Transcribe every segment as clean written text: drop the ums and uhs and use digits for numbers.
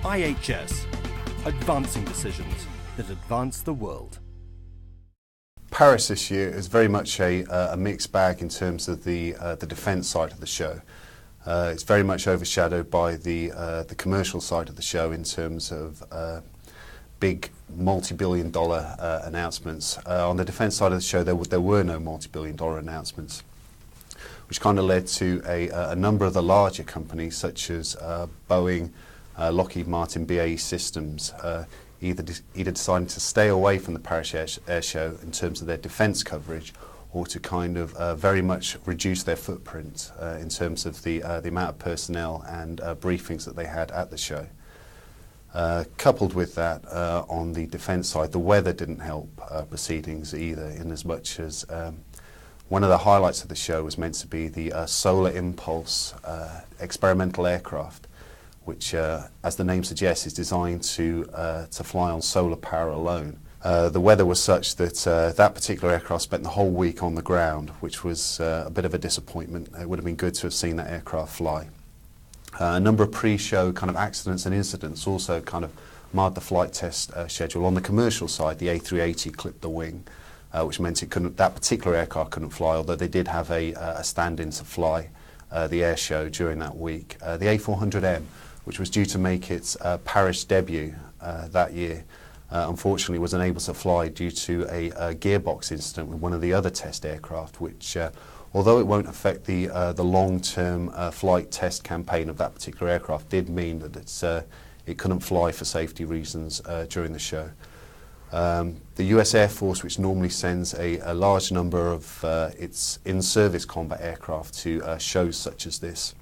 IHS, advancing decisions that advance the world. Paris this year is very much a mixed bag in terms of the defence side of the show. It's very much overshadowed by the commercial side of the show in terms of big multi-billion-dollar announcements. On the defence side of the show, there were no multi-billion-dollar announcements, which kind of led to a number of the larger companies such as Boeing, Lockheed Martin, BAE Systems, either deciding to stay away from the Paris Air Show in terms of their defence coverage, or to kind of very much reduce their footprint in terms of the amount of personnel and briefings that they had at the show. Coupled with that, on the defence side, the weather didn't help proceedings either, in as much as one of the highlights of the show was meant to be the Solar Impulse experimental aircraft, which, as the name suggests, is designed to fly on solar power alone. The weather was such that that particular aircraft spent the whole week on the ground, which was a bit of a disappointment. It would have been good to have seen that aircraft fly. A number of pre-show kind of accidents and incidents also kind of marred the flight test schedule. On the commercial side, the A380 clipped the wing, which meant that particular aircraft couldn't fly, although they did have a stand-in to fly the air show during that week. The A400M, which was due to make its Paris debut that year, unfortunately was unable to fly due to a gearbox incident with one of the other test aircraft, which, although it won't affect the long-term flight test campaign of that particular aircraft, did mean that it couldn't fly for safety reasons during the show. The US Air Force, which normally sends a large number of its in-service combat aircraft to shows such as this,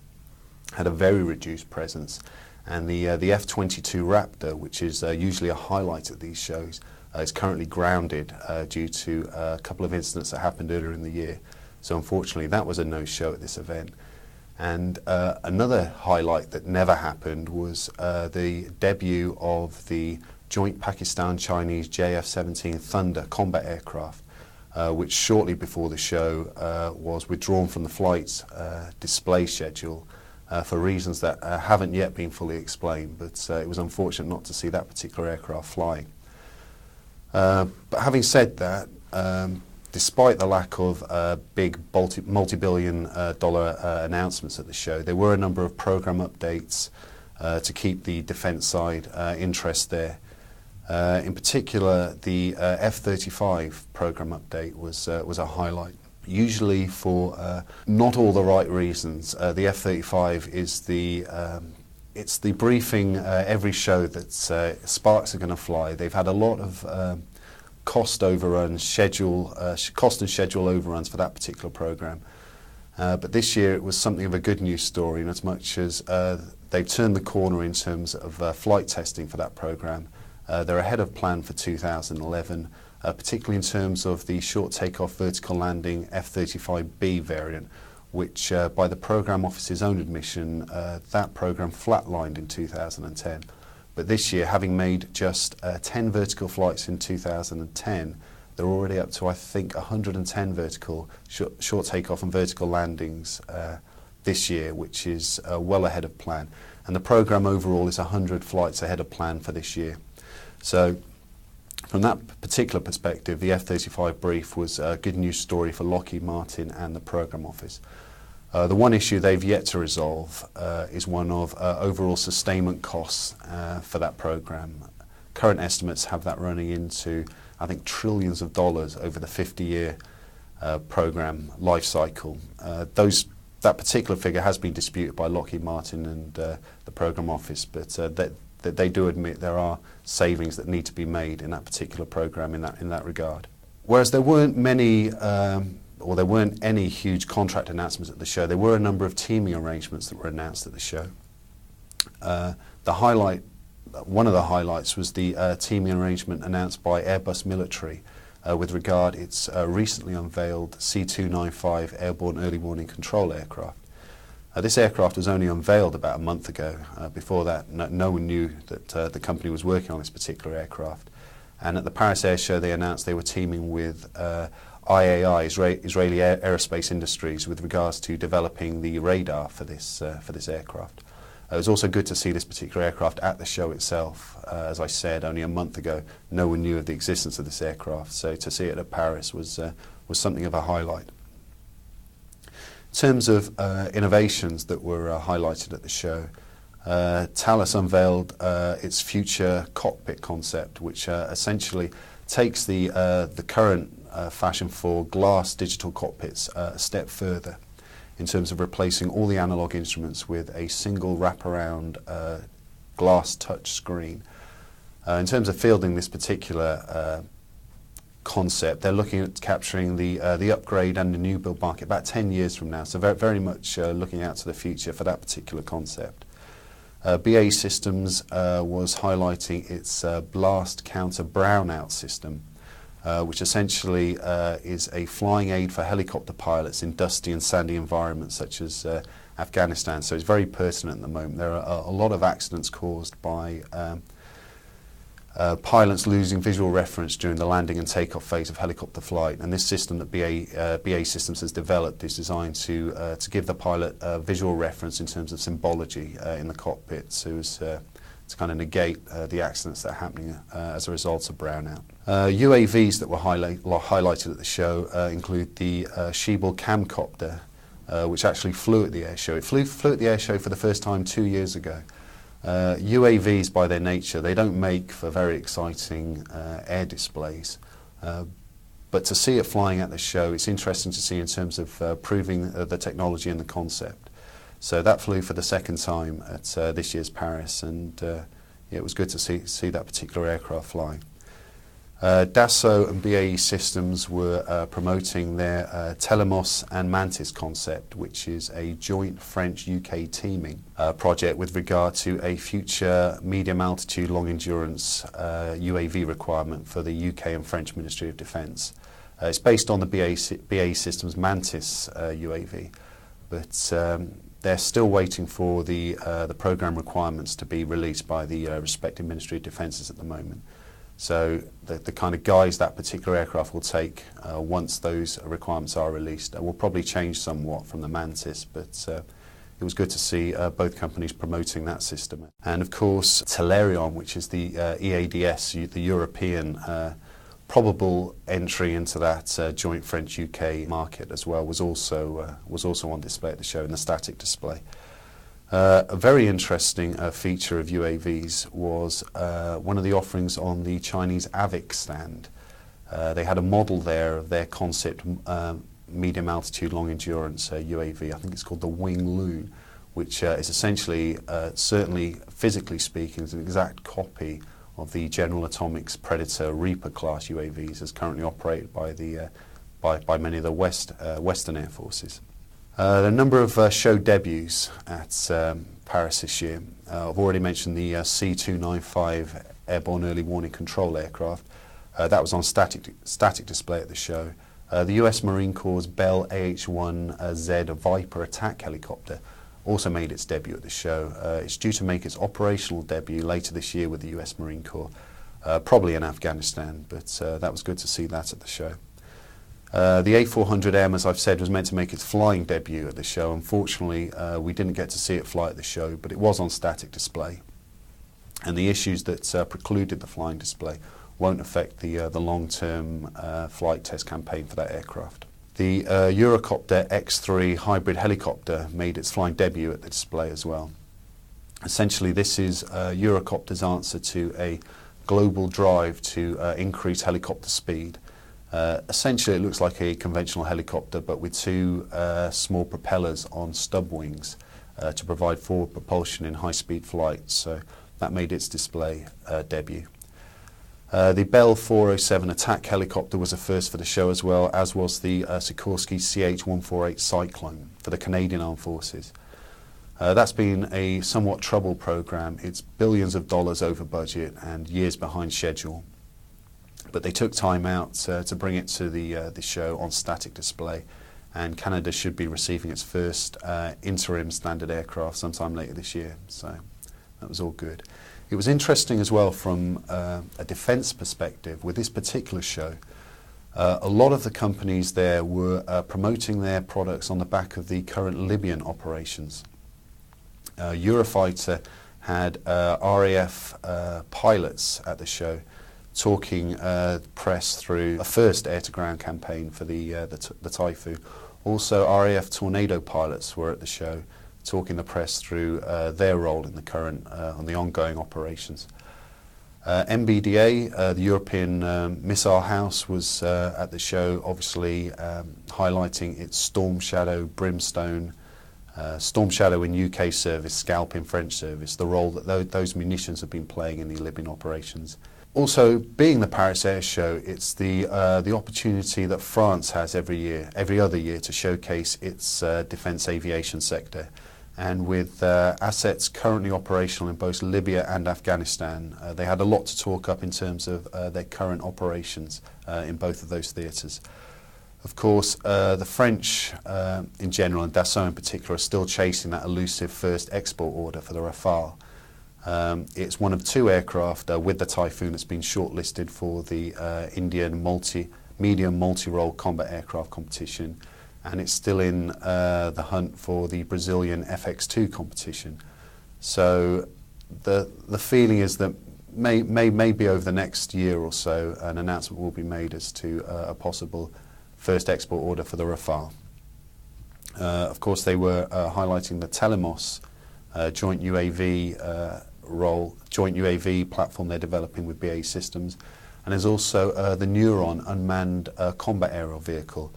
had a very reduced presence, and the F-22 Raptor, which is usually a highlight at these shows, is currently grounded due to a couple of incidents that happened earlier in the year. So unfortunately that was a no-show at this event. And another highlight that never happened was the debut of the joint Pakistan-Chinese JF-17 Thunder combat aircraft, which shortly before the show was withdrawn from the flight display schedule for reasons that haven't yet been fully explained, but it was unfortunate not to see that particular aircraft flying. But having said that, despite the lack of big multi-billion dollar announcements at the show, there were a number of program updates to keep the defence side interest there. In particular, the F-35 program update was a highlight. Usually for not all the right reasons. The F-35 is it's the briefing every show that Sparks are going to fly. They've had a lot of cost overruns, cost and schedule overruns for that particular program. But this year it was something of a good news story, in as much as they've turned the corner in terms of flight testing for that program. They're ahead of plan for 2011. Particularly in terms of the short takeoff vertical landing F-35B variant, which by the Programme Office's own admission, that programme flatlined in 2010. But this year, having made just 10 vertical flights in 2010, they're already up to, I think, 110 vertical short takeoff and vertical landings this year, which is well ahead of plan. And the programme overall is 100 flights ahead of plan for this year. So, from that particular perspective, the F-35 brief was a good news story for Lockheed Martin and the Programme Office. The one issue they've yet to resolve is one of overall sustainment costs for that programme. Current estimates have that running into, I think, trillions of dollars over the 50-year programme life cycle. That particular figure has been disputed by Lockheed Martin and the Programme Office, but that they do admit there are savings that need to be made in that particular program in that regard. Whereas there weren't many, or there weren't any huge contract announcements at the show, there were a number of teaming arrangements that were announced at the show. One of the highlights was the teaming arrangement announced by Airbus Military with regard its recently unveiled C295 airborne early warning control aircraft. This aircraft was only unveiled about a month ago. Before that, no one knew that the company was working on this particular aircraft. And at the Paris Air Show, they announced they were teaming with IAI, Israeli Aerospace Industries, with regards to developing the radar for this aircraft. It was also good to see this particular aircraft at the show itself. As I said, only a month ago, no one knew of the existence of this aircraft, so to see it at Paris was something of a highlight. In terms of innovations that were highlighted at the show, Thales unveiled its future cockpit concept, which essentially takes the current fashion for glass digital cockpits a step further in terms of replacing all the analog instruments with a single wraparound glass touch screen. In terms of fielding this particular concept, they're looking at capturing the upgrade and the new build market about 10 years from now, so very much looking out to the future for that particular concept. BAE Systems was highlighting its blast counter brownout system, which essentially is a flying aid for helicopter pilots in dusty and sandy environments such as Afghanistan. So it's very pertinent at the moment. There are a lot of accidents caused by pilots losing visual reference during the landing and takeoff phase of helicopter flight, and this system that BAE Systems has developed is designed to give the pilot visual reference in terms of symbology in the cockpit, so as to kind of negate the accidents that are happening as a result of brownout. UAVs that were highlighted at the show include the Schiebel camcopter, which actually flew at the air show. It flew at the air show for the first time 2 years ago. UAVs, by their nature, they don't make for very exciting air displays, but to see it flying at the show, it's interesting to see in terms of proving the technology and the concept. So that flew for the second time at this year's Paris, and yeah, it was good to see that particular aircraft flying. Dassault and BAE Systems were promoting their Telemos and Mantis concept, which is a joint French-UK teaming project with regard to a future medium altitude long endurance UAV requirement for the UK and French Ministry of Defence. It's based on the BAE Systems Mantis UAV, but they're still waiting for the programme requirements to be released by the respective Ministry of Defences at the moment. So the kind of guise that particular aircraft will take once those requirements are released will probably change somewhat from the Mantis, but it was good to see both companies promoting that system. And of course Telerion, which is the EADS, the European probable entry into that joint French-UK market as well, was also on display at the show in the static display. A very interesting feature of UAVs was one of the offerings on the Chinese AVIC stand. They had a model there of their concept medium altitude long endurance UAV. I think it's called the Wing Loon, which is essentially, certainly physically speaking, is an exact copy of the General Atomics Predator Reaper class UAVs as currently operated by many of the Western Air Forces. There are a number of show debuts at Paris this year. I've already mentioned the C-295 Airborne Early Warning Control aircraft. That was on static display at the show. The US Marine Corps' Bell AH-1Z Viper attack helicopter also made its debut at the show. It's due to make its operational debut later this year with the US Marine Corps, probably in Afghanistan, but that was good to see that at the show. The A400M, as I've said, was meant to make its flying debut at the show. Unfortunately, we didn't get to see it fly at the show, but it was on static display. And the issues that precluded the flying display won't affect the long-term flight test campaign for that aircraft. The Eurocopter X3 hybrid helicopter made its flying debut at the display as well. Essentially, this is Eurocopter's answer to a global drive to increase helicopter speed. Essentially, it looks like a conventional helicopter, but with two small propellers on stub wings to provide forward propulsion in high-speed flight. So that made its display debut. The Bell 407 attack helicopter was a first for the show as well, as was the Sikorsky CH-148 Cyclone for the Canadian Armed Forces. That's been a somewhat troubled program. It's billions of dollars over budget and years behind schedule. But they took time out to bring it to the show on static display, and Canada should be receiving its first interim standard aircraft sometime later this year, so that was all good. It was interesting as well from a defence perspective with this particular show. A lot of the companies there were promoting their products on the back of the current Libyan operations. Eurofighter had RAF pilots at the show talking press through a first air-to-ground campaign for the Typhoon. Also, RAF Tornado pilots were at the show talking the press through their role in the current, on the ongoing operations. MBDA, the European Missile House, was at the show, obviously highlighting its Storm Shadow, Brimstone, Storm Shadow in UK service, Scalp in French service, the role that those munitions have been playing in the Libyan operations. Also, being the Paris Air Show, it's the opportunity that France has every other year, to showcase its defence aviation sector. And with assets currently operational in both Libya and Afghanistan, they had a lot to talk up in terms of their current operations in both of those theatres. Of course, the French in general, and Dassault in particular, are still chasing that elusive first export order for the Rafale. It's one of two aircraft with the Typhoon that's been shortlisted for the Indian medium multi-role combat aircraft competition, and it's still in the hunt for the Brazilian FX2 competition. So the feeling is that maybe over the next year or so, an announcement will be made as to a possible first export order for the Rafale. Of course, they were highlighting the Telemos joint UAV platform they're developing with BAE Systems, and there's also the Neuron unmanned combat aerial vehicle.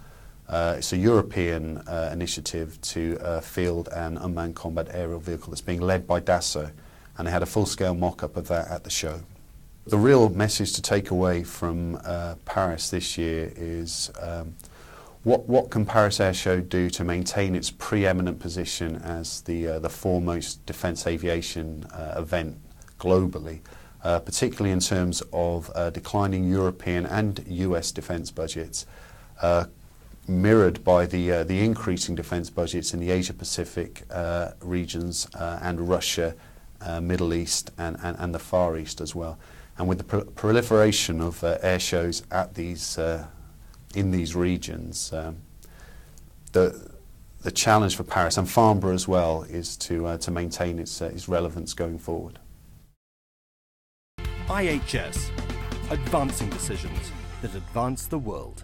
It's a European initiative to field an unmanned combat aerial vehicle that's being led by Dassault, and they had a full-scale mock-up of that at the show. The real message to take away from Paris this year is what can Paris Air Show do to maintain its preeminent position as the foremost defence aviation event globally, particularly in terms of declining European and US defence budgets, mirrored by the increasing defence budgets in the Asia-Pacific regions and Russia, Middle East and the Far East as well. And with the proliferation of air shows at these in these regions, the challenge for Paris and Farnborough as well is to maintain its relevance going forward. IHS, advancing decisions that advance the world.